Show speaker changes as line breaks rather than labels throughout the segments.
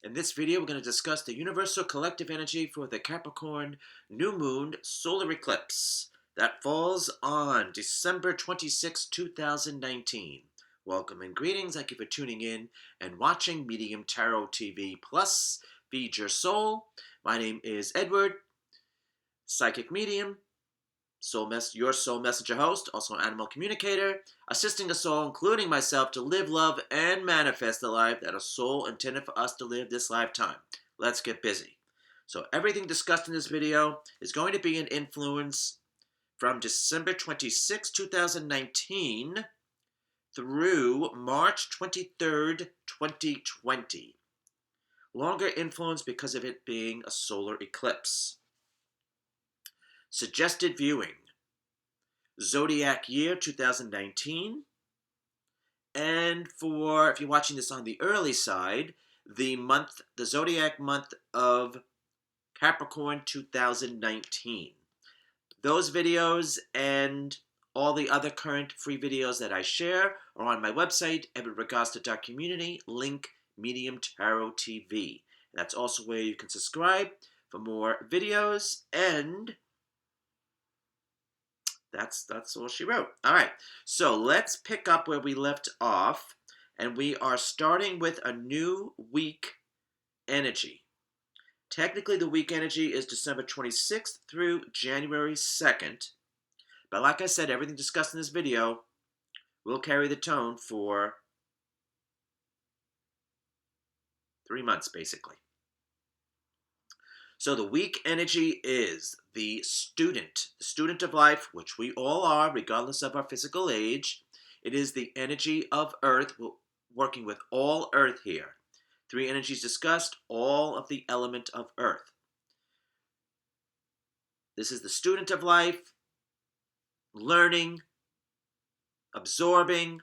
In this video, we're going to discuss the universal collective energy for the Capricorn new moon solar eclipse that falls on December 26, 2019. Welcome and greetings. Thank you for tuning in and watching Medium Tarot TV Plus. Feed your soul. My name is Edward, psychic medium, your soul messenger host, also an animal communicator, assisting a soul, including myself, to live, love, and manifest the life that a soul intended for us to live this lifetime. Let's get busy. So everything discussed in this video is going to be an influence from December 26, 2019 through March 23rd, 2020. Longer influence because of it being a solar eclipse. Suggested viewing: Zodiac Year 2019. And if you're watching this on the early side, the Zodiac month of Capricorn 2019. Those videos and all the other current free videos that I share are on my website, Ragosta.community, link Medium Tarot TV. That's also where you can subscribe for more videos, and that's all she wrote. All right, so let's pick up where we left off, and we are starting with a new week energy. Technically, the week energy is December 26th through January 2nd, but like I said, everything discussed in this video will carry the tone for 3 months, basically. So the week energy is the student of life, which we all are, regardless of our physical age. It is the energy of Earth, working with all Earth here. 3 energies discussed, all of the element of Earth. This is the student of life, learning, absorbing,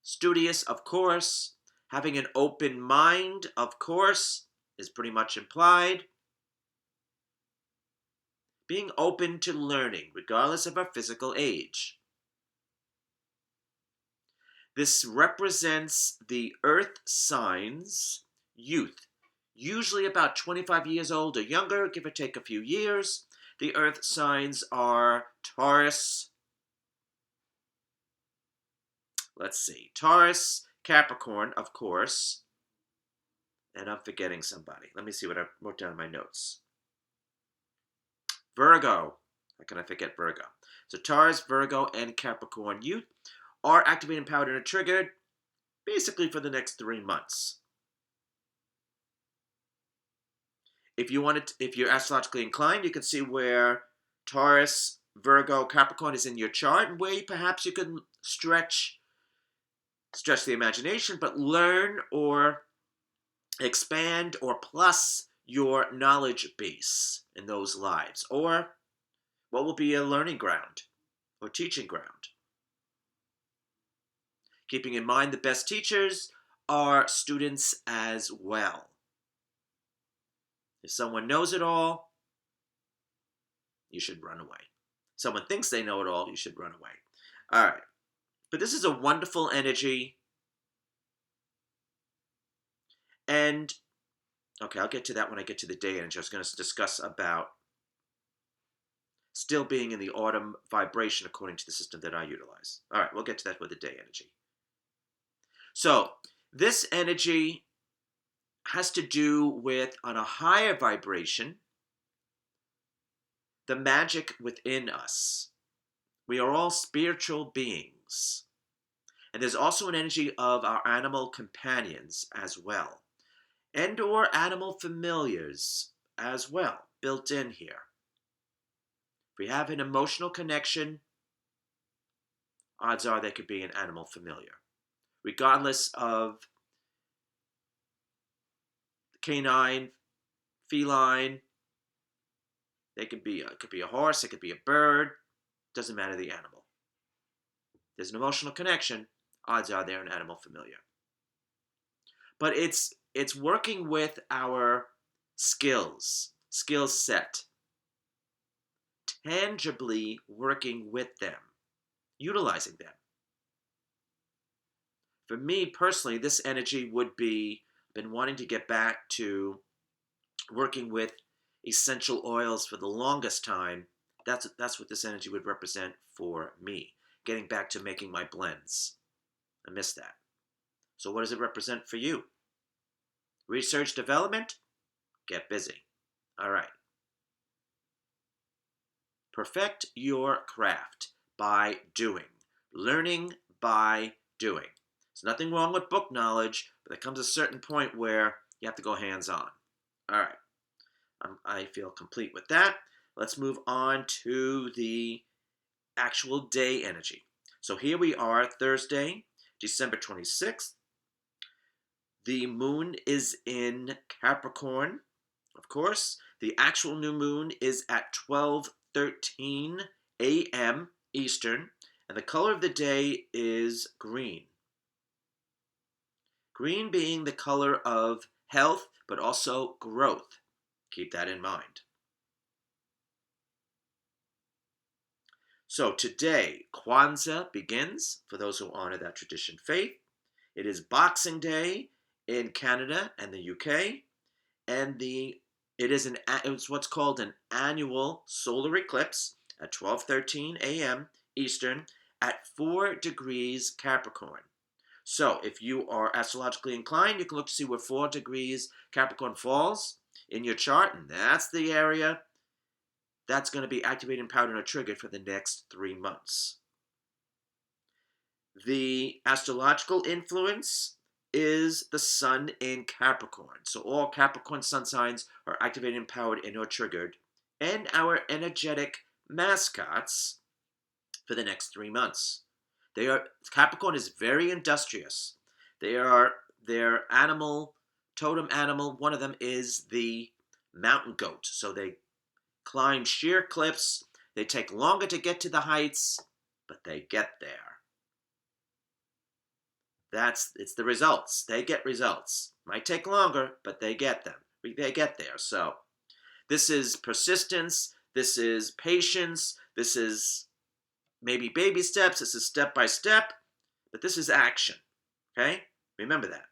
studious, of course, having an open mind, of course, is pretty much implied. Being open to learning, regardless of our physical age. This represents the earth signs, youth, usually about 25 years old or younger, give or take a few years. The earth signs are Taurus, Taurus, Capricorn, of course, and I'm forgetting somebody. Let me see what I wrote down in my notes. Virgo. How can I forget Virgo? So Taurus, Virgo, and Capricorn youth are activated, empowered, and triggered basically for the next 3 months. If you're astrologically inclined, you can see where Taurus, Virgo, Capricorn is in your chart, and where perhaps you can stretch the imagination, but learn or expand or plus your knowledge base in those lives, or what will be a learning ground or teaching ground. Keeping in mind the best teachers are students as well. If someone knows it all, you should run away. If someone thinks they know it all, you should run away. All right. But this is a wonderful energy. And, okay, I'll get to that when I get to the day energy. I was going to discuss about still being in the autumn vibration according to the system that I utilize. All right, we'll get to that with the day energy. So, this energy has to do with, on a higher vibration, the magic within us. We are all spiritual beings. And there's also an energy of our animal companions as well, and or animal familiars as well, built in here. If we have an emotional connection, odds are there could be an animal familiar. Regardless of canine, feline, it could be a horse, it could be a bird, doesn't matter the animal. There's an emotional connection, odds are they're an animal familiar. But it's working with our skill set, tangibly working with them, utilizing them. For me personally, this energy would be been wanting to get back to working with essential oils for the longest time. That's what this energy would represent for me. Getting back to making my blends. I miss that. So what does it represent for you? Research development? Get busy. All right. Perfect your craft by doing. Learning by doing. There's nothing wrong with book knowledge, but there comes a certain point where you have to go hands-on. All right. I feel complete with that. Let's move on to the actual day energy. So here we are, Thursday, December 26th. The moon is in Capricorn, of course. The actual new moon is at 12:13 a.m. Eastern, and the color of the day is green. Green being the color of health, but also growth. Keep that in mind. So today, Kwanzaa begins, for those who honor that tradition faith. It is Boxing Day in Canada and the UK, and it's what's called an annual solar eclipse at 12:13 a.m. Eastern at 4 degrees Capricorn. So if you are astrologically inclined, you can look to see where 4 degrees Capricorn falls in your chart, and that's the area that's going to be activated, empowered, or triggered for the next 3 months. The astrological influence is the sun in Capricorn. So all Capricorn sun signs are activated, empowered, and or triggered. And our energetic mascots for the next 3 months. Capricorn is very industrious. Their animal, totem animal, one of them is the mountain goat. So they climb sheer cliffs. They take longer to get to the heights, but they get there. It's the results. They get results. Might take longer, but they get them. They get there. So this is persistence. This is patience. This is maybe baby steps. This is step by step. But this is action. Okay? Remember that.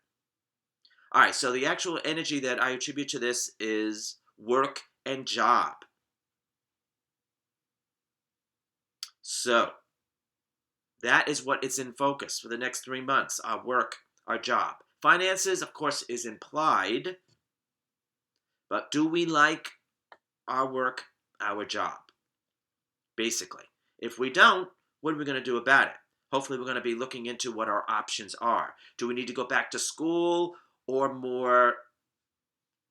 All right, so the actual energy that I attribute to this is work and job. So that is what it's in focus for the next 3 months, our work, our job. Finances, of course, is implied, but do we like our work, our job? Basically. If we don't, what are we going to do about it? Hopefully we're going to be looking into what our options are. Do we need to go back to school or more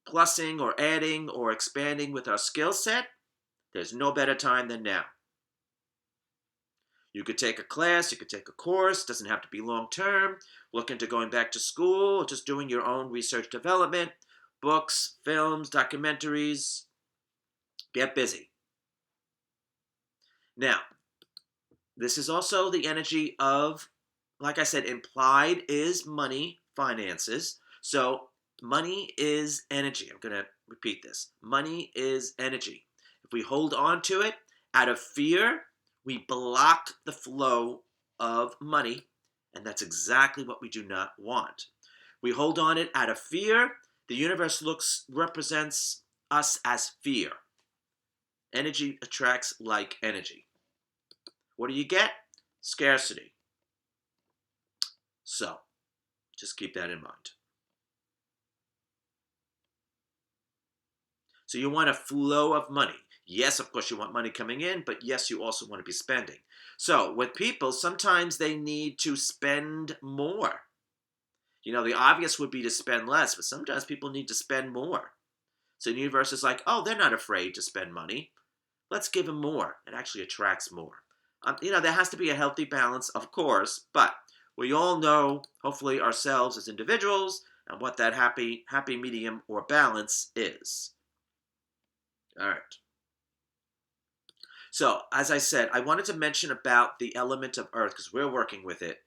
plussing or adding or expanding with our skill set? There's no better time than now. You could take a class, you could take a course, doesn't have to be long term, look into going back to school, just doing your own research development, books, films, documentaries. Get busy. Now, this is also the energy of, like I said, implied is money, finances. So money is energy. I'm going to repeat this. Money is energy. If we hold on to it out of fear, we block the flow of money, and that's exactly what we do not want. We hold on it out of fear. The universe represents us as fear. Energy attracts like energy. What do you get? Scarcity. So, just keep that in mind. So you want a flow of money. Yes, of course, you want money coming in, but yes, you also want to be spending. So with people, sometimes they need to spend more. You know, the obvious would be to spend less, but sometimes people need to spend more. So the universe is like, oh, they're not afraid to spend money. Let's give them more. It actually attracts more. There has to be a healthy balance, of course, but we all know, hopefully ourselves as individuals, and what that happy medium or balance is. All right. So, as I said, I wanted to mention about the element of Earth, because we're working with it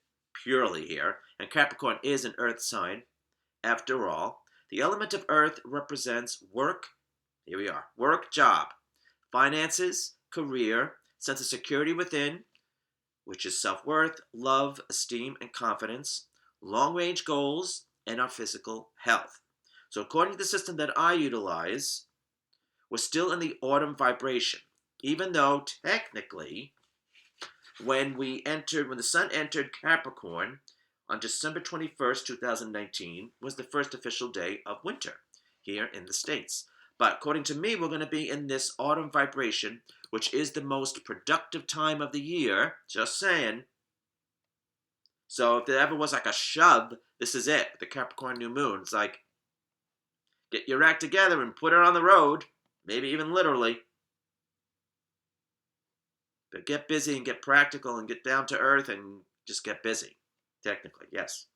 purely here, and Capricorn is an Earth sign, after all. The element of Earth represents work, here we are, work, job, finances, career, sense of security within, which is self-worth, love, esteem, and confidence, long-range goals, and our physical health. So according to the system that I utilize, we're still in the autumn vibration, even though technically when the sun entered Capricorn on December 21st, 2019, was the first official day of winter here in the States. But according to me, we're going to be in this autumn vibration, which is the most productive time of the year. Just saying. So if there ever was like a shove, this is it. The Capricorn new moon. It's like, get your act together and put it on the road. Maybe even literally. But get busy and get practical and get down to earth and just get busy. Technically, yes.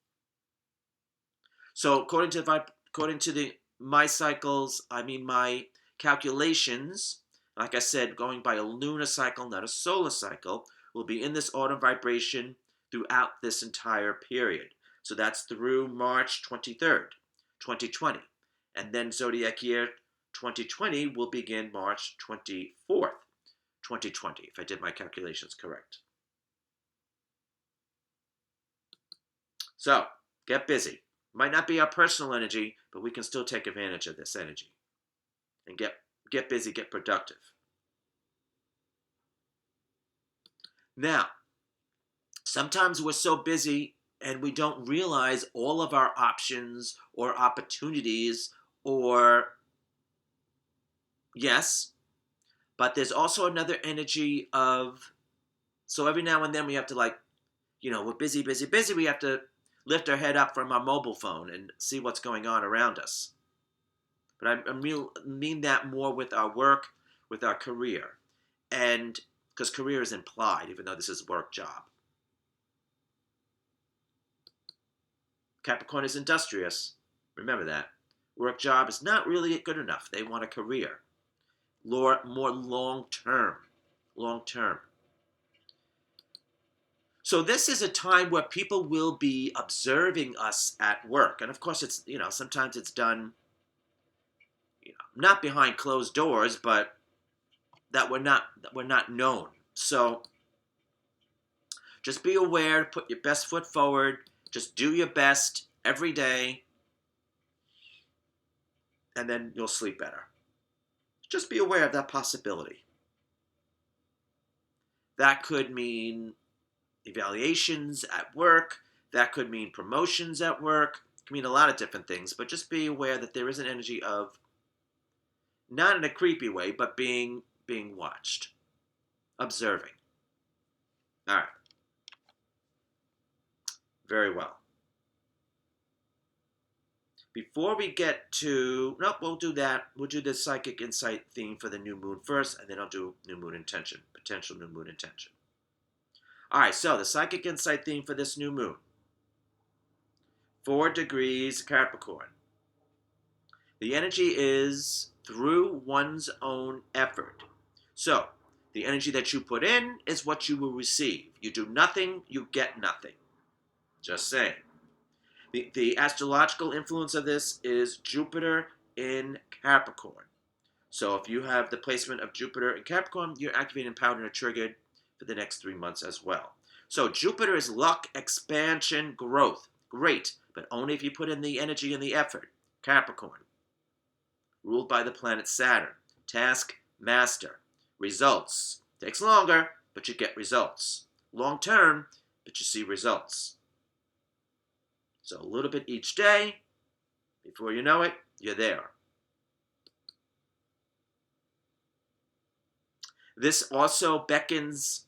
So according to my cycles, I mean my calculations, like I said, going by a lunar cycle, not a solar cycle, will be in this autumn vibration throughout this entire period. So that's through March 23rd, 2020. And then Zodiac Year 2020 will begin March 24th, 2020, if I did my calculations correct. So, get busy. Might not be our personal energy, but we can still take advantage of this energy. And get busy, get productive. Now, sometimes we're so busy and we don't realize all of our options or opportunities or, yes, but there's also another energy of, so every now and then we have to we're busy, busy, busy. We have to lift our head up from our mobile phone and see what's going on around us. But I mean that more with our work, with our career. And because career is implied, even though this is work job. Capricorn is industrious. Remember that. Work job is not really good enough. They want a career. More long-term. Long-term. So this is a time where people will be observing us at work. And of course, it's, sometimes it's done, not behind closed doors, but that we're not known. So just be aware, put your best foot forward, just do your best every day, and then you'll sleep better. Just be aware of that possibility. That could mean evaluations at work. That could mean promotions at work. It can mean a lot of different things, but just be aware that there is an energy of, not in a creepy way, but being watched, observing. All right. Very well. Before we get to, nope, we'll do that. We'll do the psychic insight theme for the new moon first, and then I'll do new moon intention, potential new moon intention. All right, so the psychic insight theme for this new moon. 4 degrees Capricorn. The energy is through one's own effort. So, the energy that you put in is what you will receive. You do nothing, you get nothing. Just saying. The astrological influence of this is Jupiter in Capricorn. So if you have the placement of Jupiter in Capricorn, you're activated, empowered, and triggered for the next 3 months as well. So Jupiter is luck, expansion, growth. Great, but only if you put in the energy and the effort. Capricorn, ruled by the planet Saturn. Task master. Results. Takes longer, but you get results. Long term, but you see results. So a little bit each day. Before you know it, you're there. This also beckons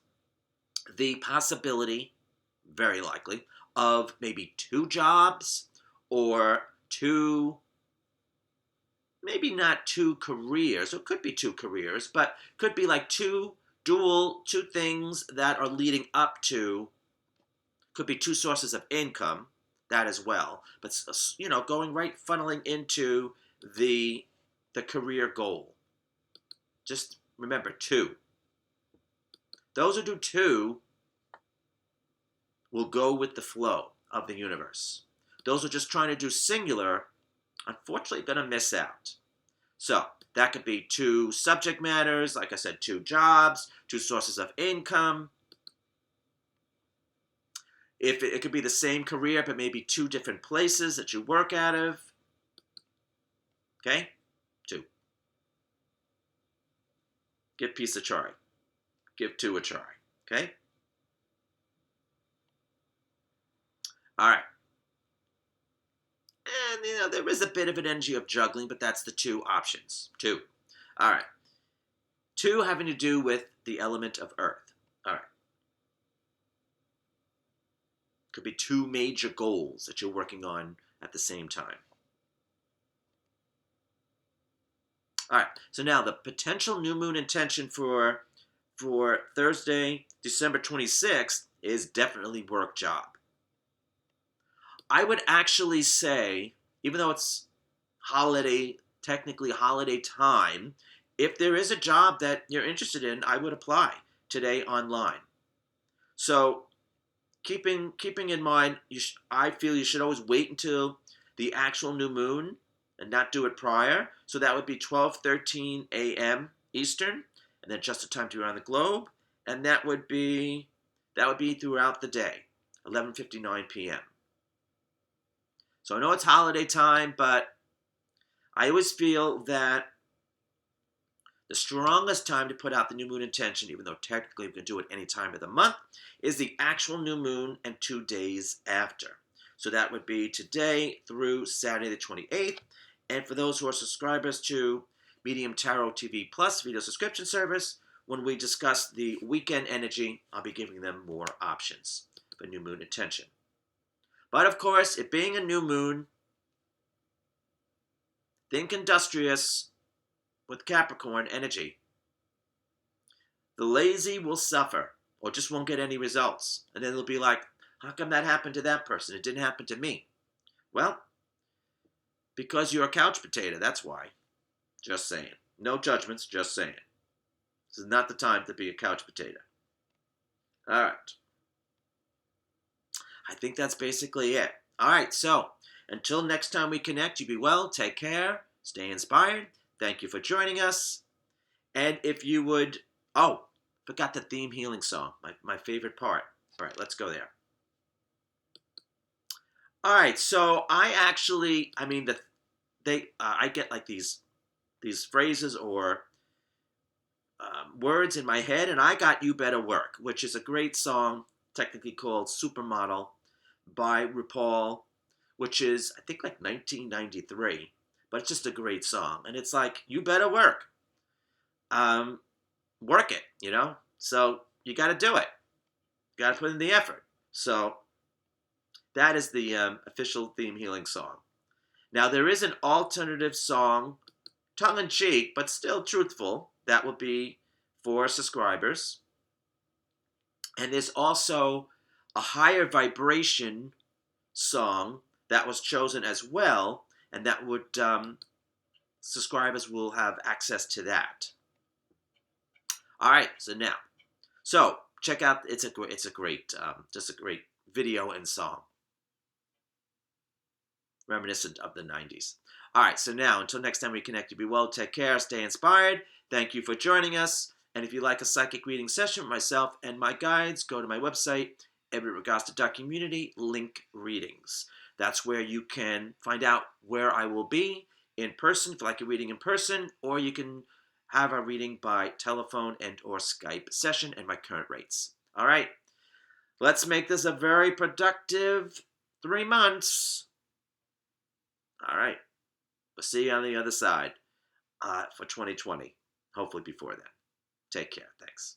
the possibility, very likely, of maybe 2 jobs or 2, maybe not 2 careers. It could be 2 careers, but could be like 2 things that are leading up to, could be 2 sources of income, that as well. But, going right, funneling into the career goal. Just remember, 2. Those who do 2 will go with the flow of the universe. Those who are just trying to do singular, unfortunately, going to miss out. So that could be 2 subject matters, like I said, 2 jobs, 2 sources of income. If it could be the same career, but maybe 2 different places that you work out of. Okay? 2. Give peace a try. Give 2 a try. Okay? All right. And, there is a bit of an energy of juggling, but that's the 2 options. 2. All right. 2 having to do with the element of earth. All right. Could be 2 major goals that you're working on at the same time. All right. So now the potential new moon intention for Thursday, December 26th is definitely work job. I would actually say, even though it's technically holiday time, if there is a job that you're interested in, I would apply today online. So keeping in mind, I feel you should always wait until the actual new moon and not do it prior. So that would be 12:13 a.m. Eastern, and then just the time to be around the globe, and that would be throughout the day, 11:59 p.m. So I know it's holiday time, but I always feel that the strongest time to put out the new moon intention, even though technically we can do it any time of the month, is the actual new moon and 2 days after. So that would be today through Saturday the 28th. And for those who are subscribers to Medium Tarot TV Plus video subscription service, when we discuss the weekend energy, I'll be giving them more options for new moon intention. But of course, it being a new moon, think industrious with Capricorn energy. The lazy will suffer or just won't get any results. And then they'll be like, how come that happened to that person? It didn't happen to me. Well, because you're a couch potato, that's why. Just saying. No judgments, just saying. This is not the time to be a couch potato. All right. I think that's basically it. All right, so until next time we connect, you be well, take care, stay inspired. Thank you for joining us. And if you would, forgot the theme healing song, my favorite part. All right, let's go there. All right, so I get like these phrases or words in my head, and I got You Better Work, which is a great song, technically called Supermodel by RuPaul, which is, I think, like 1993, but it's just a great song. And it's like, you better work. Work it, So you got to do it. You got to put in the effort. So that is the official theme healing song. Now, there is an alternative song, tongue-in-cheek, but still truthful. That will be for subscribers. And there's also a higher vibration song that was chosen as well, and that would subscribers will have access to that. All right, so check out. It's a great just a great video and song, reminiscent of the 90s. All right, so now until next time we connect, you be well, take care, stay inspired. Thank you for joining us. And if you like a psychic reading session with myself and my guides, go to my website, Ragosta.community, link readings. That's where you can find out where I will be in person, if you like a reading in person, or you can have a reading by telephone and or Skype session and my current rates. All right, let's make this a very productive 3 months. All right, we'll see you on the other side for 2020, hopefully before then. Take care. Thanks.